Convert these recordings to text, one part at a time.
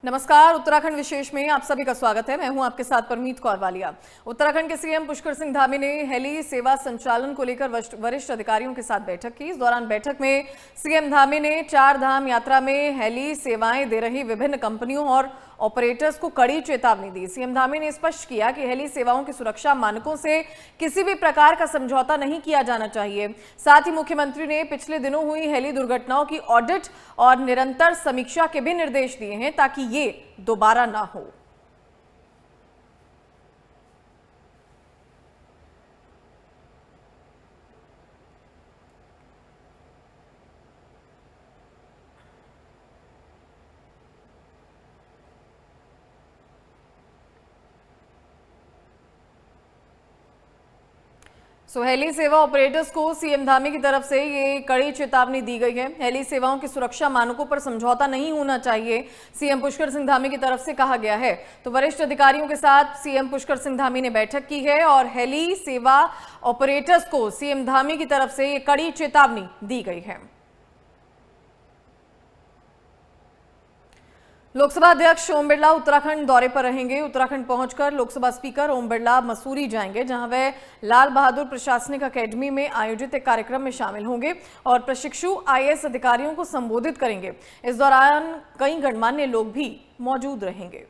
नमस्कार। उत्तराखंड विशेष में आप सभी का स्वागत है। मैं हूं आपके साथ परमीत कौर वालिया। उत्तराखंड के सीएम पुष्कर सिंह धामी ने हेली सेवा संचालन को लेकर वरिष्ठ अधिकारियों के साथ बैठक की। इस दौरान बैठक में सीएम धामी ने 4 धाम यात्रा में हेली सेवाएं दे रही विभिन्न कंपनियों और ऑपरेटर्स को कड़ी चेतावनी दी। सीएम धामी ने स्पष्ट किया कि हेली सेवाओं की सुरक्षा मानकों से किसी भी प्रकार का समझौता नहीं किया जाना चाहिए। साथ ही मुख्यमंत्री ने पिछले दिनों हुई हेली दुर्घटनाओं की ऑडिट और निरंतर समीक्षा के भी निर्देश दिए हैं ताकि ये दोबारा ना हो। हेली सेवा ऑपरेटर्स को सीएम धामी की तरफ से ये कड़ी चेतावनी दी गई है। हेली सेवाओं की सुरक्षा मानकों पर समझौता नहीं होना चाहिए, सीएम पुष्कर सिंह धामी की तरफ से कहा गया है। तो वरिष्ठ अधिकारियों के साथ सीएम पुष्कर सिंह धामी ने बैठक की है और हेली सेवा ऑपरेटर्स को सीएम धामी की तरफ से ये कड़ी चेतावनी दी गई है। लोकसभा अध्यक्ष ओम बिरला उत्तराखंड दौरे पर रहेंगे। उत्तराखंड पहुंचकर लोकसभा स्पीकर ओम बिरला मसूरी जाएंगे, जहां वे लाल बहादुर प्रशासनिक अकेडमी में आयोजित एक कार्यक्रम में शामिल होंगे और प्रशिक्षु आईएएस अधिकारियों को संबोधित करेंगे। इस दौरान कई गणमान्य लोग भी मौजूद रहेंगे।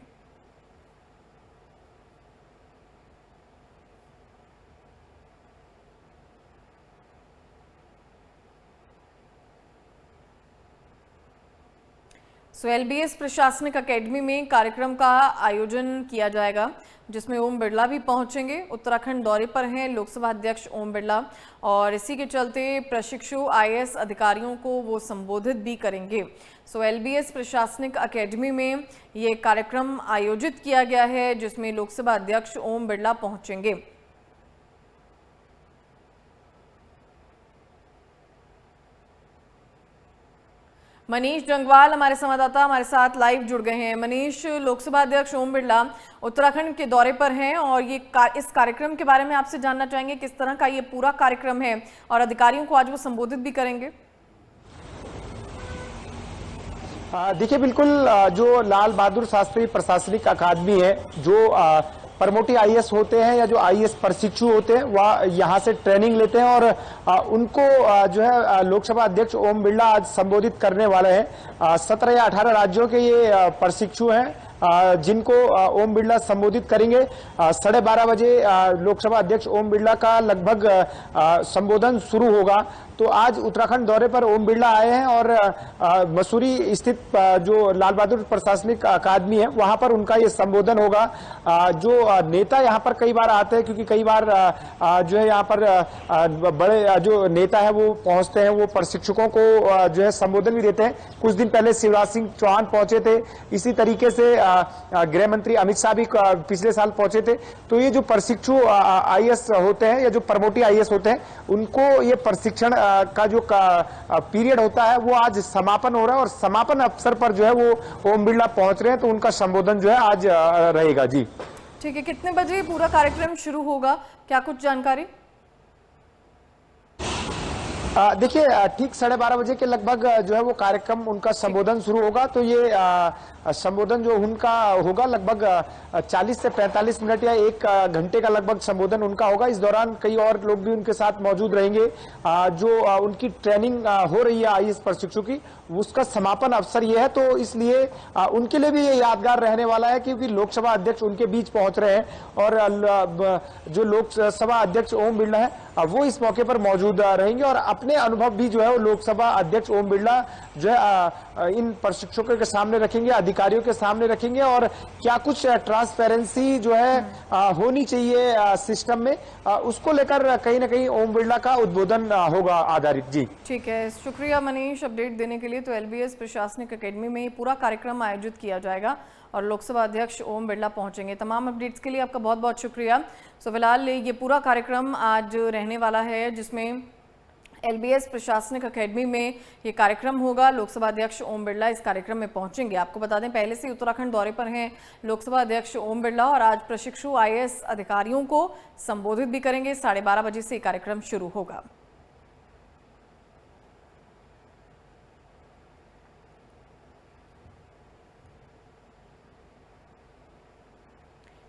एलबीएस प्रशासनिक अकेडमी में कार्यक्रम का आयोजन किया जाएगा, जिसमें ओम बिरला भी पहुंचेंगे। उत्तराखंड दौरे पर हैं लोकसभा अध्यक्ष ओम बिरला और इसी के चलते प्रशिक्षु आईएएस अधिकारियों को वो संबोधित भी करेंगे। एलबीएस प्रशासनिक अकेडमी में ये कार्यक्रम आयोजित किया गया है, जिसमें लोकसभा अध्यक्ष ओम बिरला पहुंचेंगे। मनीष जंगवाल हमारे संवाददाता हमारे साथ लाइव जुड़ गए हैं। मनीष, लोकसभा अध्यक्ष ओम बिरला उत्तराखंड के दौरे पर हैं और इस कार्यक्रम के बारे में आपसे जानना चाहेंगे, किस तरह का ये पूरा कार्यक्रम है और अधिकारियों को आज वो संबोधित भी करेंगे। देखिए, बिल्कुल जो लाल बहादुर शास्त्री प्रशासनिक अकादमी है, जो प्रमोटी आईएएस होते हैं या जो आईएएस प्रशिक्षु होते हैं, वह यहाँ से ट्रेनिंग लेते हैं और उनको जो है लोकसभा अध्यक्ष ओम बिरला आज संबोधित करने वाले हैं। 17 या 18 राज्यों के ये प्रशिक्षु हैं जिनको ओम बिरला संबोधित करेंगे। 12:30 बजे लोकसभा अध्यक्ष ओम बिरला का लगभग संबोधन शुरू होगा। तो आज उत्तराखंड दौरे पर ओम बिरला आए हैं और मसूरी स्थित जो लाल बहादुर प्रशासनिक अकादमी है, वहां पर उनका ये संबोधन होगा। जो नेता यहाँ पर कई बार आते हैं, क्योंकि कई बार जो है यहाँ पर बड़े जो नेता है वो पहुंचते हैं, वो प्रशिक्षकों को जो है संबोधन भी देते हैं। कुछ दिन पहले शिवराज सिंह चौहान पहुंचे थे, इसी तरीके से गृह मंत्री अमित शाह भी पिछले साल पहुंचे थे। तो ये जो प्रशिक्षु आईएएस होते हैं या जो प्रमोटी आईएएस होते हैं, उनको ये प्रशिक्षण का जो पीरियड होता है वो आज समापन हो रहा है और समापन अवसर पर जो है वो ओम बिरला पहुंच रहे हैं। तो उनका संबोधन जो है आज रहेगा। जी ठीक है, कितने बजे पूरा कार्यक्रम शुरू होगा, क्या कुछ जानकारी? देखिए, ठीक 12:30 बजे के लगभग जो है वो कार्यक्रम उनका संबोधन शुरू होगा। तो ये संबोधन जो उनका होगा लगभग 40 से 45 मिनट या 1 घंटे का लगभग संबोधन उनका होगा। इस दौरान कई और लोग भी उनके साथ मौजूद रहेंगे। जो उनकी ट्रेनिंग हो रही है आईएएस प्रशिक्षु की, उसका समापन अवसर ये है, तो इसलिए उनके लिए भी ये यादगार रहने वाला है, क्योंकि लोकसभा अध्यक्ष उनके बीच पहुंच रहे हैं और जो लोकसभा अध्यक्ष ओम बिरला है वो इस मौके पर मौजूद रहेंगे और अपने अनुभव भी जो है वो लोकसभा अध्यक्ष ओम बिरला जो है इन प्रशिक्षकों के सामने रखेंगे, अधिकारियों के सामने रखेंगे और क्या कुछ ट्रांसपेरेंसी जो है होनी चाहिए सिस्टम में, उसको लेकर कहीं ना कहीं ओम बिरला का उद्बोधन होगा आधारित। जी ठीक है, शुक्रिया मनीष अपडेट देने के लिए। तो एलबीएस प्रशासनिक अकेडमी में पूरा कार्यक्रम आयोजित किया जाएगा और लोकसभा अध्यक्ष ओम बिरला पहुंचेंगे। तमाम अपडेट्स के लिए आपका बहुत बहुत शुक्रिया। फिलहाल ये पूरा कार्यक्रम आज रहने वाला है, जिसमें एलबीएस प्रशासनिक अकेडमी में ये कार्यक्रम होगा। लोकसभा अध्यक्ष ओम बिरला इस कार्यक्रम में पहुंचेंगे। आपको बता दें, पहले से उत्तराखंड दौरे पर हैं लोकसभा अध्यक्ष ओम बिरला और आज प्रशिक्षु आईएएस अधिकारियों को संबोधित भी करेंगे। 12:30 बजे से कार्यक्रम शुरू होगा।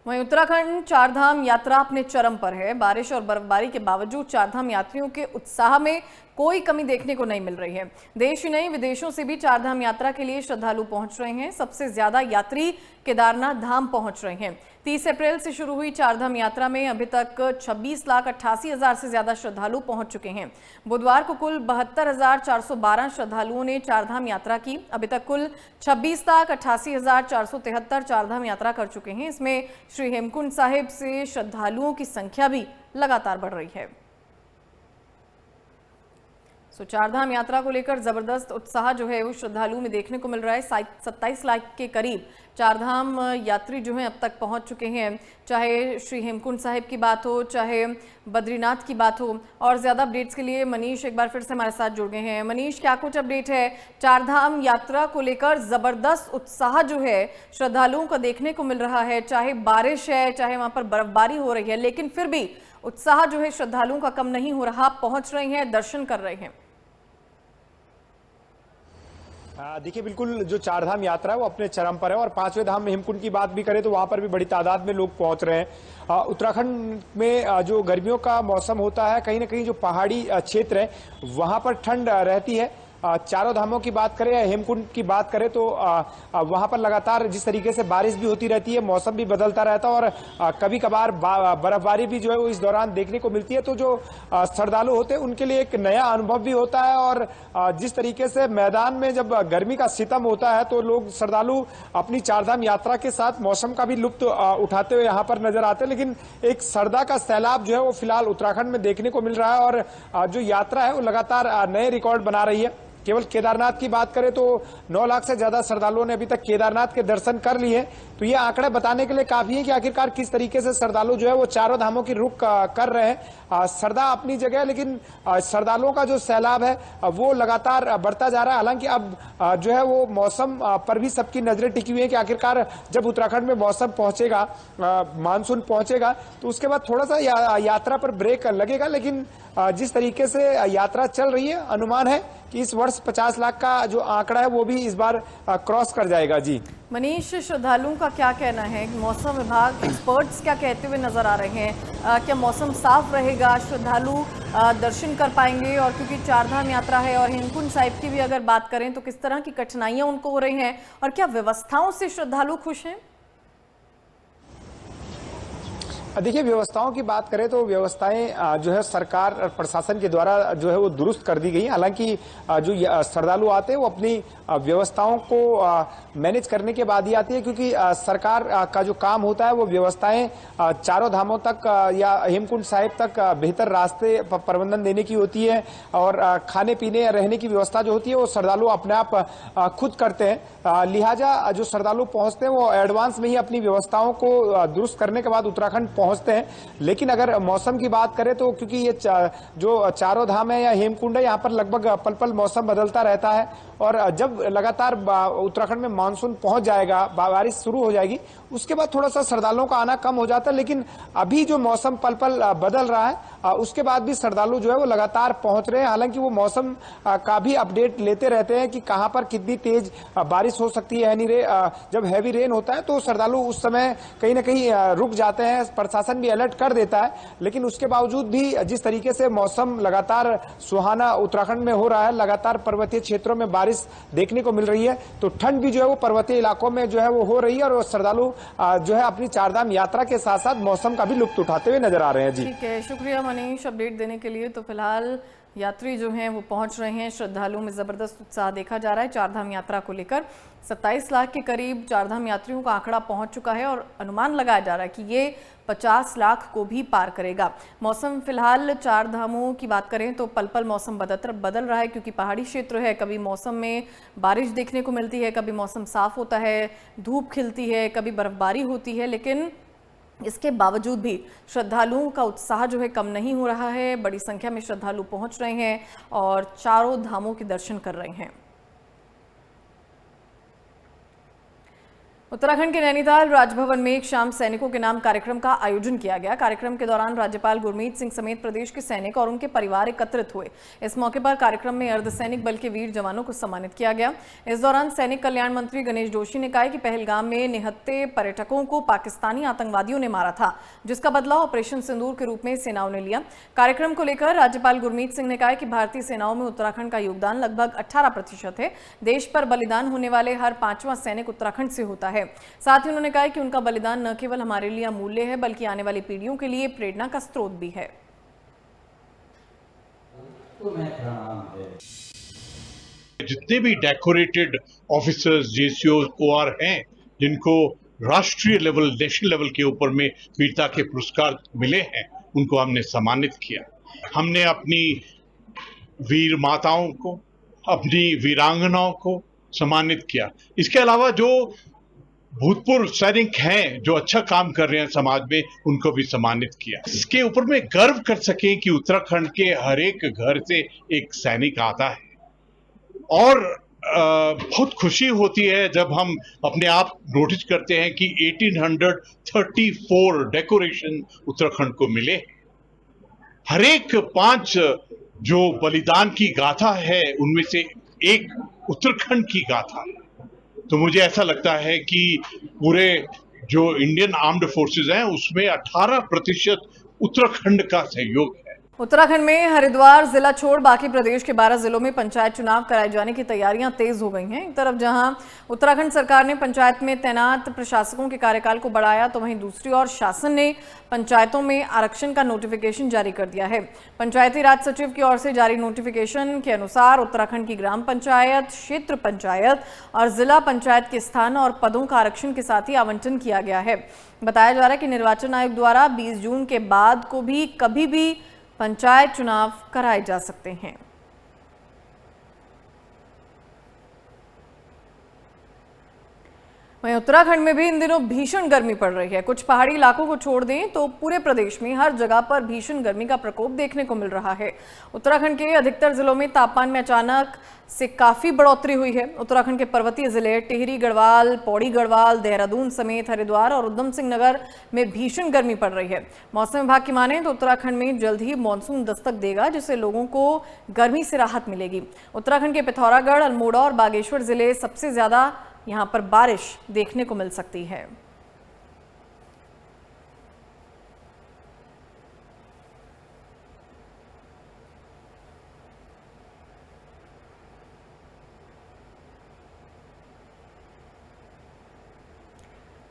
वहीं उत्तराखंड चारधाम यात्रा अपने चरम पर है। बारिश और बर्फबारी के बावजूद चारधाम यात्रियों के उत्साह में कोई कमी देखने को नहीं मिल रही है। देश ही नहीं विदेशों से भी चारधाम यात्रा के लिए श्रद्धालु पहुंच रहे हैं। सबसे ज्यादा यात्री केदारनाथ धाम पहुंच रहे हैं। 30 अप्रैल से शुरू हुई चारधाम यात्रा में अभी तक 26,88,000 से ज्यादा श्रद्धालु पहुंच चुके हैं। बुधवार को कुल 72,412 श्रद्धालुओं ने चारधाम यात्रा की। अभी तक कुल 26,88,473 चारधाम यात्रा कर चुके हैं। इसमें श्री हेमकुंड साहिब से श्रद्धालुओं की संख्या भी लगातार बढ़ रही है। चारधाम यात्रा को लेकर जबरदस्त उत्साह जो है वो श्रद्धालुओं में देखने को मिल रहा है। 27 लाख के करीब चारधाम यात्री जो हैं अब तक पहुंच चुके हैं। चाहे श्री हेमकुंड साहिब की बात हो, चाहे बद्रीनाथ की बात हो। और ज्यादा अपडेट्स के लिए मनीष एक बार फिर से हमारे साथ जुड़ गए हैं। मनीष, क्या कुछ अपडेट है? चारधाम यात्रा को लेकर जबरदस्त उत्साह जो है श्रद्धालुओं का देखने को मिल रहा है। चाहे बारिश है, चाहे वहां पर बर्फबारी हो रही है, लेकिन फिर भी उत्साह जो है श्रद्धालुओं का कम नहीं हो रहा। पहुंच रहे हैं, दर्शन कर रहे हैं। देखिए, बिल्कुल जो चारधाम यात्रा है वो अपने चरम पर है और पांचवें धाम हेमकुंड की बात भी करें तो वहां पर भी बड़ी तादाद में लोग पहुंच रहे हैं। उत्तराखंड में जो गर्मियों का मौसम होता है, कहीं ना कहीं जो पहाड़ी क्षेत्र है वहां पर ठंड रहती है। चारों धामों की बात करें या हेमकुंड की बात करें तो वहां पर लगातार जिस तरीके से बारिश भी होती रहती है, मौसम भी बदलता रहता है और कभी कभार बर्फबारी भी जो है वो इस दौरान देखने को मिलती है। तो जो श्रद्धालु होते हैं उनके लिए एक नया अनुभव भी होता है और जिस तरीके से मैदान में जब गर्मी का सितम होता है तो लोग श्रद्धालु अपनी चारधाम यात्रा के साथ मौसम का भी लुत्फ उठाते हुए यहाँ पर नजर आते हैं। लेकिन एक श्रद्धा का सैलाब जो है वो फिलहाल उत्तराखंड में देखने को मिल रहा है और जो यात्रा है वो लगातार नए रिकॉर्ड बना रही है। केवल केदारनाथ की बात करें तो 9 लाख से ज्यादा श्रद्धालुओं ने अभी तक केदारनाथ के दर्शन कर लिए। तो ये आंकड़े बताने के लिए काफी है कि आखिरकार किस तरीके से श्रद्धालु जो है वो चारों धामों की रुख कर रहे हैं। श्रद्धा अपनी जगह, लेकिन श्रद्धालुओं का जो सैलाब है वो लगातार बढ़ता जा रहा है। हालांकि अब जो है वो मौसम पर भी सबकी नजरें टिकी हुई है कि आखिरकार जब उत्तराखंड में मौसम पहुंचेगा, मानसून पहुंचेगा, तो उसके बाद थोड़ा सा यात्रा पर ब्रेक लगेगा। लेकिन जिस तरीके से यात्रा चल रही है, अनुमान है कि इस वर्ष 50 लाख का जो आंकड़ा है वो भी इस बार क्रॉस कर जाएगा। जी मनीष, श्रद्धालुओं का क्या कहना है? मौसम विभाग, एक्सपर्ट्स क्या कहते हुए नजर आ रहे हैं? क्या मौसम साफ रहेगा, श्रद्धालु दर्शन कर पाएंगे? और क्योंकि चारधाम यात्रा है और हेमकुंड साहिब की भी अगर बात करें तो किस तरह की कठिनाइयां उनको हो रही हैं और क्या व्यवस्थाओं से श्रद्धालु खुश हैं? देखिए, व्यवस्थाओं की बात करें तो व्यवस्थाएं जो है सरकार और प्रशासन के द्वारा जो है वो दुरुस्त कर दी गई। हालांकि जो श्रद्धालु आते हैं वो अपनी व्यवस्थाओं को मैनेज करने के बाद ही आती है, क्योंकि सरकार का जो काम होता है वो व्यवस्थाएं चारों धामों तक या हेमकुंड साहिब तक बेहतर रास्ते प्रबंधन देने की होती है और खाने पीने या रहने की व्यवस्था जो होती है वो श्रद्धालु अपने आप खुद करते हैं। लिहाजा जो श्रद्धालु पहुंचते हैं वो एडवांस में ही अपनी व्यवस्थाओं को दुरुस्त करने के बाद उत्तराखंड पहुंचते हैं। लेकिन अगर मौसम की बात करें तो क्योंकि ये जो चारों धाम है या हेमकुंड है, यहाँ पर लगभग पल पल मौसम बदलता रहता है और जब लगातार उत्तराखंड में मानसून पहुंच जाएगा, बारिश शुरू हो जाएगी, उसके बाद थोड़ा सा श्रद्धालुओं का आना कम हो जाता है। लेकिन अभी जो मौसम पल पल बदल रहा है उसके बाद भी श्रद्धालु जो है वो लगातार पहुंच रहे हैं। हालांकि वो मौसम का भी अपडेट लेते रहते हैं कि कहां पर कितनी तेज बारिश हो सकती है। जब हैवी रेन होता है तो श्रद्धालु उस समय कहीं ना कहीं रुक जाते हैं, प्रशासन भी अलर्ट कर देता है। लेकिन उसके बावजूद भी जिस तरीके से मौसम लगातार सुहाना उत्तराखंड में हो रहा है, लगातार पर्वतीय क्षेत्रों में बारिश देखने को मिल रही है, तो ठंड भी जो है वो पर्वतीय इलाकों में जो है वो हो रही है और श्रद्धालु जो है अपनी चारधाम यात्रा के साथ साथ मौसम का भी लुत्फ उठाते हुए नजर आ रहे हैं। जी ठीक है, शुक्रिया मनीष अपडेट देने के लिए। तो फिलहाल यात्री जो हैं वो पहुंच रहे हैं। श्रद्धालुओं में जबरदस्त उत्साह देखा जा रहा है चारधाम यात्रा को लेकर। 27 लाख के करीब चारधाम यात्रियों का आंकड़ा पहुंच चुका है और अनुमान लगाया जा रहा है कि ये 50 लाख को भी पार करेगा। मौसम फिलहाल चार धामों की बात करें तो पल पल मौसम बदल रहा है, क्योंकि पहाड़ी क्षेत्र है। कभी मौसम में बारिश देखने को मिलती है, कभी मौसम साफ होता है, धूप खिलती है, कभी बर्फबारी होती है। लेकिन इसके बावजूद भी श्रद्धालुओं का उत्साह जो है कम नहीं हो रहा है। बड़ी संख्या में श्रद्धालु पहुंच रहे हैं और चारों धामों के दर्शन कर रहे हैं। उत्तराखंड के नैनीताल राजभवन में एक शाम सैनिकों के नाम कार्यक्रम का आयोजन किया गया। कार्यक्रम के दौरान राज्यपाल गुरमीत सिंह समेत प्रदेश के सैनिक और उनके परिवार एकत्रित हुए। इस मौके पर कार्यक्रम में अर्धसैनिक बल के वीर जवानों को सम्मानित किया गया। इस दौरान सैनिक कल्याण मंत्री गणेश जोशी ने कहा कि पहलगाम में निहत्थे पर्यटकों को पाकिस्तानी आतंकवादियों ने मारा था, जिसका बदला ऑपरेशन सिंदूर के रूप में सेनाओं ने लिया। कार्यक्रम को लेकर राज्यपाल गुरमीत सिंह ने कहा कि भारतीय सेनाओं में उत्तराखंड का योगदान लगभग 18% है। देश पर बलिदान होने वाले हर 5वां सैनिक उत्तराखंड से होता है। साथ ही उन्होंने कहा कि उनका बलिदान न केवल हमारे लिए अमूल्य है, बल्कि आने वाली पीढ़ियों के लिए प्रेरणा का स्रोत भी है। जितने भी डेकोरेटेड ऑफिसर्स, जेसीओ, ओआर हैं, जिनको राष्ट्रीय लेवल, नेशनल लेवल के ऊपर में वीरता के पुरस्कार मिले हैं, उनको हमने सम्मानित किया। हमने अपनी वीर माताओं को, अपनी वीरांगनाओं को सम्मानित किया। इसके अलावा जो भूतपूर्व सैनिक हैं, जो अच्छा काम कर रहे हैं समाज में, उनको भी सम्मानित किया। इसके ऊपर में गर्व कर सकें कि उत्तराखंड के हर एक घर से एक सैनिक आता है और बहुत खुशी होती है जब हम अपने आप नोटिस करते हैं कि 1834 डेकोरेशन उत्तराखंड को मिले। हर एक 5 जो बलिदान की गाथा है, उनमें से एक उत्तराखंड की गाथा। तो मुझे ऐसा लगता है कि पूरे जो इंडियन आर्म्ड फोर्सेस हैं, उसमें 18% उत्तराखंड का सहयोग है। उत्तराखंड में हरिद्वार जिला छोड़ बाकी प्रदेश के 12 जिलों में पंचायत चुनाव कराए जाने की तैयारियां तेज हो गई हैं। एक तरफ जहां उत्तराखंड सरकार ने पंचायत में तैनात प्रशासकों के कार्यकाल को बढ़ाया, तो वहीं दूसरी ओर शासन ने पंचायतों में आरक्षण का नोटिफिकेशन जारी कर दिया है। पंचायती राज सचिव की ओर से जारी नोटिफिकेशन के अनुसार उत्तराखंड की ग्राम पंचायत, क्षेत्र पंचायत और जिला पंचायत के स्थान और पदों का आरक्षण के साथ ही आवंटन किया गया है। बताया जा रहा है कि निर्वाचन आयोग द्वारा 20 जून के बाद को भी कभी भी पंचायत चुनाव कराए जा सकते हैं। वहीं उत्तराखंड में भी इन दिनों भीषण गर्मी पड़ रही है। कुछ पहाड़ी इलाकों को छोड़ दें तो पूरे प्रदेश में हर जगह पर भीषण गर्मी का प्रकोप देखने को मिल रहा है। उत्तराखंड के अधिकतर जिलों में तापमान में अचानक से काफी बढ़ोतरी हुई है। उत्तराखंड के पर्वतीय जिले टिहरी गढ़वाल, पौड़ी गढ़वाल, देहरादून समेत हरिद्वार और उधम सिंह नगर में भीषण गर्मी पड़ रही है। मौसम विभाग की माने तो उत्तराखंड में जल्द ही मानसून दस्तक देगा, जिससे लोगों को गर्मी से राहत मिलेगी। उत्तराखंड के पिथौरागढ़, अल्मोड़ा और बागेश्वर जिले सबसे ज्यादा यहां पर बारिश देखने को मिल सकती है।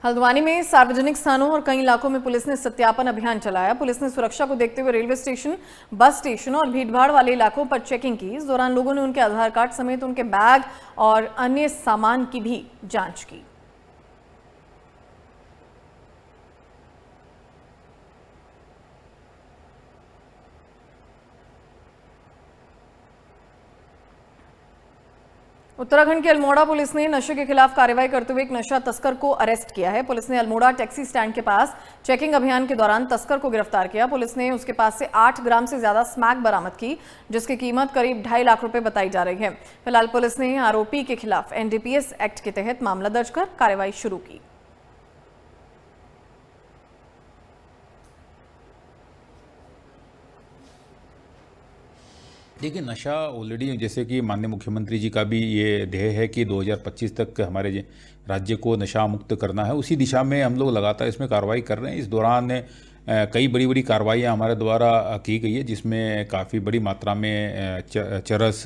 हल्द्वानी में सार्वजनिक स्थानों और कई इलाकों में पुलिस ने सत्यापन अभियान चलाया। पुलिस ने सुरक्षा को देखते हुए रेलवे स्टेशन, बस स्टेशन और भीड़भाड़ वाले इलाकों पर चेकिंग की। इस दौरान लोगों ने उनके आधार कार्ड समेत उनके बैग और अन्य सामान की भी जांच की। उत्तराखंड के अल्मोड़ा पुलिस ने नशे के खिलाफ कार्रवाई करते हुए एक नशा तस्कर को अरेस्ट किया है। पुलिस ने अल्मोड़ा टैक्सी स्टैंड के पास चेकिंग अभियान के दौरान तस्कर को गिरफ्तार किया। पुलिस ने उसके पास से 8 ग्राम से ज्यादा स्मैक बरामद की, जिसकी कीमत करीब 2.5 लाख रुपए बताई जा रही है। फिलहाल पुलिस ने आरोपी के खिलाफ NDPS एक्ट के तहत मामला दर्ज कर कार्रवाई शुरू की। देखिए, नशा ऑलरेडी, जैसे कि माननीय मुख्यमंत्री जी का भी ये ध्येय है कि 2025 तक हमारे राज्य को नशा मुक्त करना है, उसी दिशा में हम लोग लगातार इसमें कार्रवाई कर रहे हैं। इस दौरान कई बड़ी बड़ी कार्रवाइयाँ हमारे द्वारा की गई है, जिसमें काफ़ी बड़ी मात्रा में चरस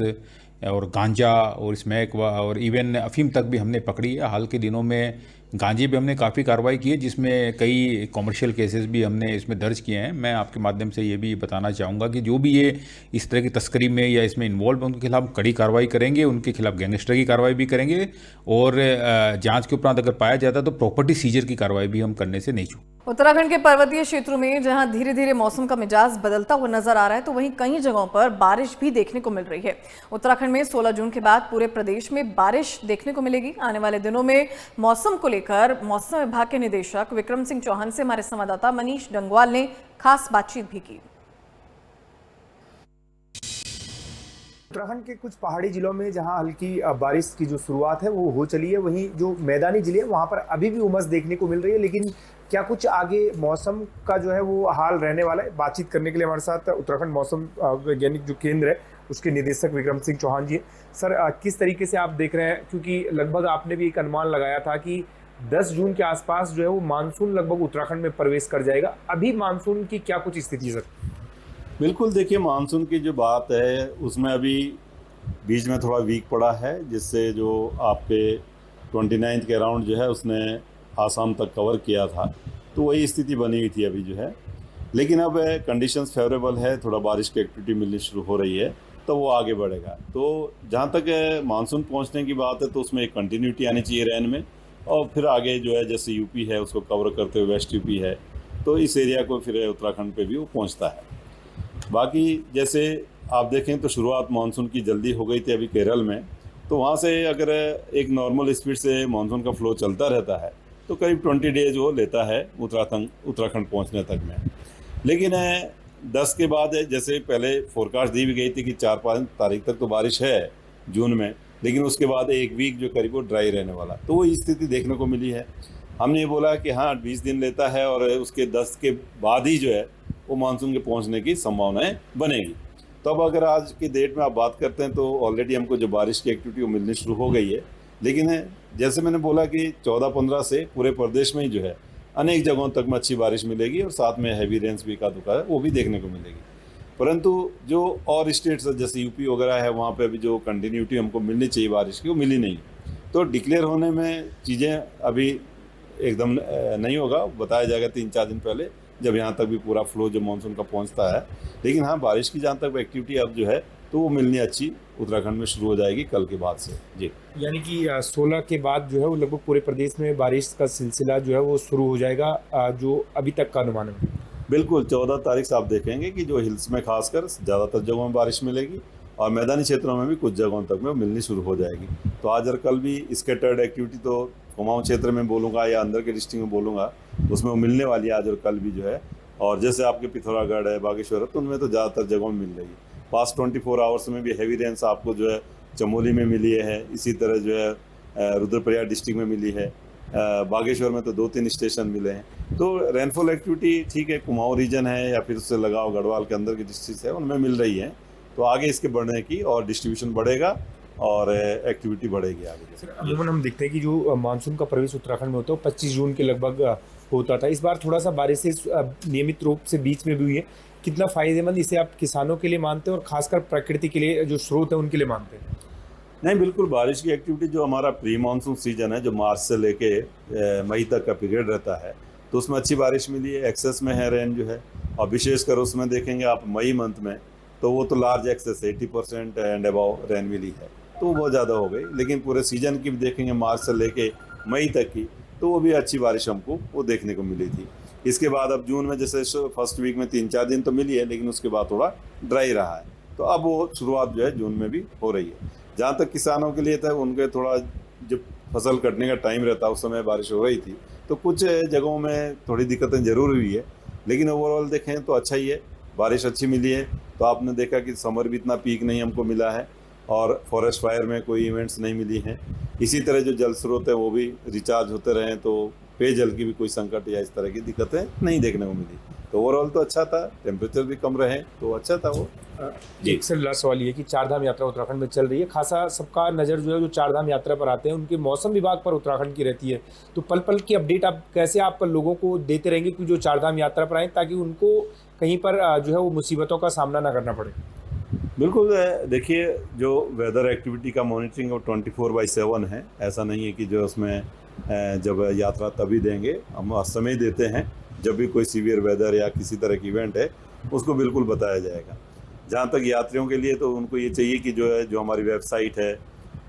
और गांजा और स्मैक और इवन अफीम तक भी हमने पकड़ी है। हाल के दिनों में गांजे भी हमने काफ़ी कार्रवाई की है, जिसमें कई कॉमर्शियल केसेस भी हमने इसमें दर्ज किए हैं। मैं आपके माध्यम से ये भी बताना चाहूँगा कि जो भी ये इस तरह की तस्करी में या इसमें इन्वॉल्व है, उनके खिलाफ कड़ी कार्रवाई करेंगे, उनके खिलाफ गैंगस्टर की कार्रवाई भी करेंगे और जाँच के उपरांत अगर पाया जाता है तो प्रॉपर्टी सीजर की कार्रवाई भी हम करने से नहीं चूक। उत्तराखंड के पर्वतीय क्षेत्रों में जहां धीरे धीरे मौसम का मिजाज बदलता हुआ नजर आ रहा है, तो वहीं कई जगहों पर बारिश भी देखने को मिल रही है। उत्तराखंड में 16 जून के बाद पूरे प्रदेश में बारिश देखने को मिलेगी। आने वाले दिनों में मौसम को लेकर मौसम विभाग के निदेशक विक्रम सिंह चौहान से हमारे संवाददाता मनीष डंगवाल ने खास बातचीत भी की। उत्तराखंड के कुछ पहाड़ी जिलों में जहां हल्की बारिश की जो शुरुआत है वो हो चली है, वहीं जो मैदानी जिले हैं वहां पर अभी भी उमस देखने को मिल रही है। लेकिन क्या कुछ आगे मौसम का जो है वो हाल रहने वाला है? बातचीत करने के लिए हमारे साथ उत्तराखंड मौसम वैज्ञानिक जो केंद्र है उसके निदेशक विक्रम सिंह चौहान जी हैं। सर, किस तरीके से आप देख रहे हैं, क्योंकि लगभग आपने भी एक अनुमान लगाया था कि 10 जून के आसपास जो है वो मानसून लगभग उत्तराखंड में प्रवेश कर जाएगा। अभी मानसून की क्या कुछ स्थिति है सर? बिल्कुल, देखिए मानसून की जो बात है उसमें अभी बीच में थोड़ा वीक पड़ा है, जिससे जो आपके 29 के अराउंड जो है उसने आसाम तक कवर किया था, तो वही स्थिति बनी हुई थी अभी जो है। लेकिन अब कंडीशंस फेवरेबल है, थोड़ा बारिश की एक्टिविटी मिलनी शुरू हो रही है, तो वो आगे बढ़ेगा। तो जहाँ तक मानसून पहुँचने की बात है तो उसमें एक कंटिन्यूटी आनी चाहिए रैन में, और फिर आगे जो है जैसे यूपी है उसको कवर करते हुए वेस्ट यूपी है, तो इस एरिया को फिर उत्तराखंड पे भी वो पहुँचता है। बाकी जैसे आप देखें तो शुरुआत मानसून की जल्दी हो गई थी अभी केरल में, तो वहाँ से अगर एक नॉर्मल स्पीड से मानसून का फ्लो चलता रहता है तो करीब 20 डेज वो लेता है उत्तराखंड पहुँचने तक में। लेकिन 10 के बाद जैसे पहले फोरकास्ट दी भी गई थी कि 4-5 तारीख तक तो बारिश है जून में, लेकिन उसके बाद एक वीक जो करीब वो ड्राई रहने वाला, तो वो स्थिति देखने को मिली है। हमने ये बोला कि हाँ 20 दिन लेता है और उसके 10 के बाद ही जो है वो मानसून के पहुंचने की संभावनाएं बनेगी। तो अब अगर आज की डेट में आप बात करते हैं तो ऑलरेडी हमको जो बारिश की एक्टिविटी वो मिलनी शुरू हो गई है। लेकिन जैसे मैंने बोला कि 14-15 से पूरे प्रदेश में ही जो है अनेक जगहों तक में अच्छी बारिश मिलेगी और साथ में हैवी रेंस भी का दुका है वो भी देखने को मिलेगी। परंतु जो और स्टेट्स जैसे यूपी वगैरह है वहाँ पे अभी जो कंटिन्यूटी हमको मिलनी चाहिए बारिश की वो मिली नहीं, तो डिक्लेयर होने में चीज़ें अभी एकदम नहीं होगा, बताया जाएगा 3-4 दिन पहले जब यहाँ तक भी पूरा फ्लो जो मानसून का पहुँचता है। लेकिन हाँ बारिश की जहाँ तक एक्टिविटी अब जो है तो वो मिलनी अच्छी उत्तराखंड में शुरू हो जाएगी कल के बाद से जी। यानी कि 16 के बाद जो है वो लगभग पूरे प्रदेश में बारिश का सिलसिला जो है वो शुरू हो जाएगा, जो अभी तक का अनुमान है। बिल्कुल 14 तारीख से आप देखेंगे कि जो हिल्स में खासकर ज़्यादातर जगहों में बारिश मिलेगी और मैदानी क्षेत्रों में भी कुछ जगहों तक में मिलनी शुरू हो जाएगी। तो आज और कल भी स्कैटर्ड एक्टिविटी तो कुमाऊं क्षेत्र में बोलूँगा या अंदर के डिस्ट्रिक्ट में बोलूँगा उसमें वो मिलने वाली है आज और कल भी जो है। और जैसे आपके पिथौरागढ़ है, बागेश्वर है, तो उनमें तो ज़्यादातर जगहों में मिल रही है। पास्ट 24 आवर्स में भी हैवी रेंस आपको जो है चमोली में मिली है, इसी तरह जो है रुद्रप्रयाग डिस्ट्रिक्ट में मिली है, बागेश्वर में तो 2-3 स्टेशन मिले हैं। तो रेनफॉल एक्टिविटी ठीक है कुमाऊं रीजन है या फिर उससे लगाओ गढ़वाल के अंदर की डिस्ट्रिक्ट है उनमें मिल रही है। तो आगे इसके बढ़ने की और डिस्ट्रीब्यूशन बढ़ेगा और एक्टिविटी बढ़ेगी आगे। सर, अमूमन हम देखते हैं कि जो मानसून का प्रवेश उत्तराखंड में होता है 25 जून के लगभग होता था। इस बार थोड़ा सा बारिशें नियमित रूप से बीच में भी हुई है। कितना फायदेमंद इसे आप किसानों के लिए मानते हैं और खासकर प्रकृति के लिए जो स्रोत है उनके लिए मानते हैं? नहीं, बिल्कुल बारिश की एक्टिविटी जो हमारा प्री मानसून सीजन है जो मार्च से लेके मई तक का पीरियड रहता है तो उसमें अच्छी बारिश मिली है, एक्सेस में है रेन जो है। और विशेषकर उसमें देखेंगे आप मई मंथ में तो वो तो large excess 80% and above rain मिली है, तो वो बहुत ज़्यादा हो गई। लेकिन पूरे सीजन की भी देखेंगे मार्च से लेके मई तक की तो वो भी अच्छी बारिश हमको वो देखने को मिली थी। इसके बाद अब जून में जैसे फर्स्ट वीक में 3-4 दिन तो मिली है, लेकिन उसके बाद थोड़ा ड्राई रहा है। तो अब वो शुरुआत जो है जून में भी हो रही है। जहाँ तक किसानों के लिए था उनके थोड़ा जब फसल कटने का टाइम रहता उस समय बारिश हो रही थी तो कुछ जगहों में थोड़ी दिक्कतें जरूर हुई है, लेकिन ओवरऑल देखें तो अच्छा ही है, बारिश अच्छी मिली है। तो आपने देखा कि समर भी इतना पीक नहीं हमको मिला है और फॉरेस्ट फायर में कोई इवेंट्स नहीं मिली हैं। इसी तरह जो जल स्रोत है वो भी रिचार्ज होते रहे तो पेयजल की भी कोई संकट या इस तरह की दिक्कतें नहीं देखने को मिली। तो ओवरऑल तो अच्छा था, टेम्परेचर भी कम रहे तो अच्छा था वो। एक सर लास्ट सवाल ये कि चारधाम यात्रा उत्तराखंड में चल रही है, खासा सबका नज़र जो है जो चारधाम यात्रा पर आते हैं उनके मौसम विभाग पर उत्तराखंड की रहती है। तो पल पल की अपडेट आप कैसे आप लोगों को देते रहेंगे कि जो चारधाम यात्रा पर आए ताकि उनको कहीं पर जो है वो मुसीबतों का सामना ना करना पड़े? बिल्कुल, देखिए जो वेदर एक्टिविटी का मॉनिटरिंग वो 24/7 है। ऐसा नहीं है कि जो उसमें जब यात्रा तभी देंगे, हम समय देते हैं जब भी कोई सीवियर वेदर या किसी तरह की इवेंट है उसको बिल्कुल बताया जाएगा। जहाँ तक यात्रियों के लिए तो उनको ये चाहिए कि जो है जो हमारी वेबसाइट है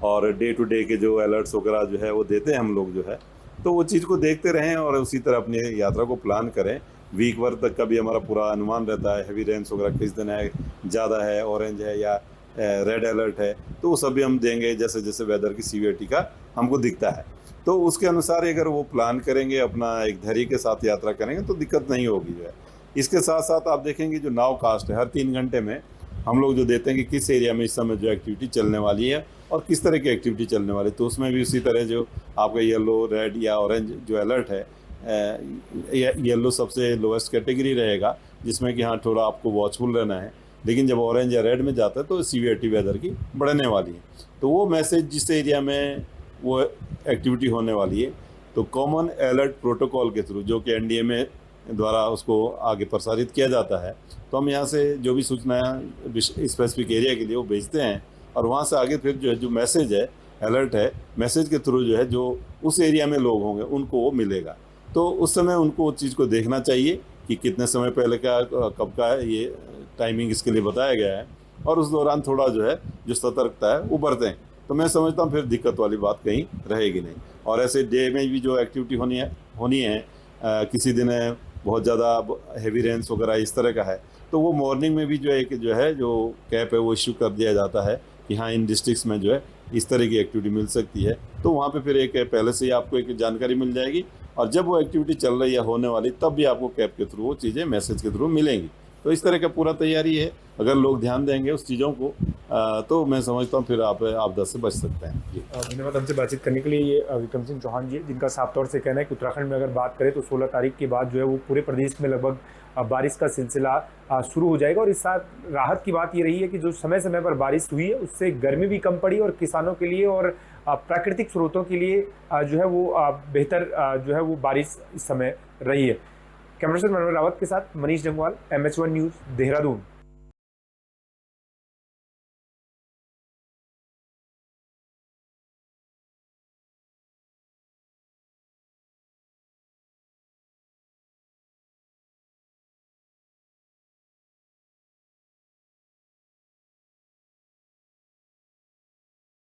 और डे टू डे के जो अलर्ट्स वगैरह जो है वो देते हैं हम लोग जो है, तो वो चीज़ को देखते रहें और उसी तरह अपनी यात्रा को प्लान करें। वीक भर तक का भी हमारा पूरा अनुमान रहता है, हैवी रेंस वगैरह किस दिन है, ज़्यादा है, ऑरेंज है या रेड अलर्ट है, तो वो सभी हम देंगे जैसे जैसे वेदर की सीवियरिटी का हमको दिखता है। तो उसके अनुसार अगर वो प्लान करेंगे, अपना एक धैर्य के साथ यात्रा करेंगे तो दिक्कत नहीं होगी जो है। इसके साथ साथ आप देखेंगे जो नाव कास्ट है हर 3 घंटे में हम लोग जो देते हैं कि किस एरिया में इस समय जो एक्टिविटी चलने वाली है और किस तरह की एक्टिविटी चलने वाली है, तो उसमें भी उसी तरह जो आपका येलो, रेड या ऑरेंज जो अलर्ट है, येलो सबसे लोएस्ट कैटेगरी रहेगा जिसमें कि हाँ थोड़ा आपको वॉचफुल रहना है, लेकिन जब ऑरेंज या रेड में जाता है तो सीवियरिटी वेदर की बढ़ने वाली है। तो वो मैसेज जिस एरिया में वो एक्टिविटी होने वाली है, तो कॉमन अलर्ट प्रोटोकॉल के थ्रू जो कि एनडीएमए द्वारा उसको आगे प्रसारित किया जाता है, तो हम यहाँ से जो भी सूचनाएं स्पेसिफिक एरिया के लिए वो भेजते हैं और वहाँ से आगे फिर जो है जो मैसेज है, अलर्ट है, मैसेज के थ्रू जो है जो उस एरिया में लोग होंगे उनको वो मिलेगा। तो उस समय उनको उस चीज़ को देखना चाहिए कि कितने समय पहले का कब का ये टाइमिंग इसके लिए बताया गया है, और उस दौरान थोड़ा जो है जो सतर्कता है वो बरतें। तो मैं समझता हूँ फिर दिक्कत वाली बात कहीं रहेगी नहीं। और ऐसे डे में भी जो एक्टिविटी होनी है किसी दिन बहुत ज़्यादा हेवी रेंस वगैरह इस तरह का है, तो वो मॉर्निंग में भी जो है जो कैप है वो इशू कर दिया जाता है कि हाँ इन डिस्ट्रिक्ट्स में जो है इस तरह की एक्टिविटी मिल सकती है। तो वहाँ पे फिर एक पहले से ही आपको एक जानकारी मिल जाएगी, और जब वो एक्टिविटी चल रही है होने वाली तब भी आपको कैप के थ्रू वो चीज़ें मैसेज के थ्रू मिलेंगी। तो इस तरह का पूरा तैयारी है, अगर लोग ध्यान देंगे उस चीज़ों को तो मैं समझता हूँ फिर आप आपदा से बच सकते हैं। जी धन्यवाद हमसे बातचीत करने के लिए। ये विक्रम सिंह चौहान जी, जिनका साफ तौर से कहना है कि उत्तराखंड में अगर बात करें तो 16 तारीख के बाद जो है वो पूरे प्रदेश में लगभग बारिश का सिलसिला शुरू हो जाएगा। और इस साथ राहत की बात ये रही है कि जो समय समय पर बारिश हुई है उससे गर्मी भी कम पड़ी और किसानों के लिए और प्राकृतिक स्रोतों के लिए जो है वो बेहतर जो है वो बारिश इस समय रही है। कैमरा पर्सन मनोहर रावत के साथ मनीष जंगवाल, MH1 न्यूज़, देहरादून।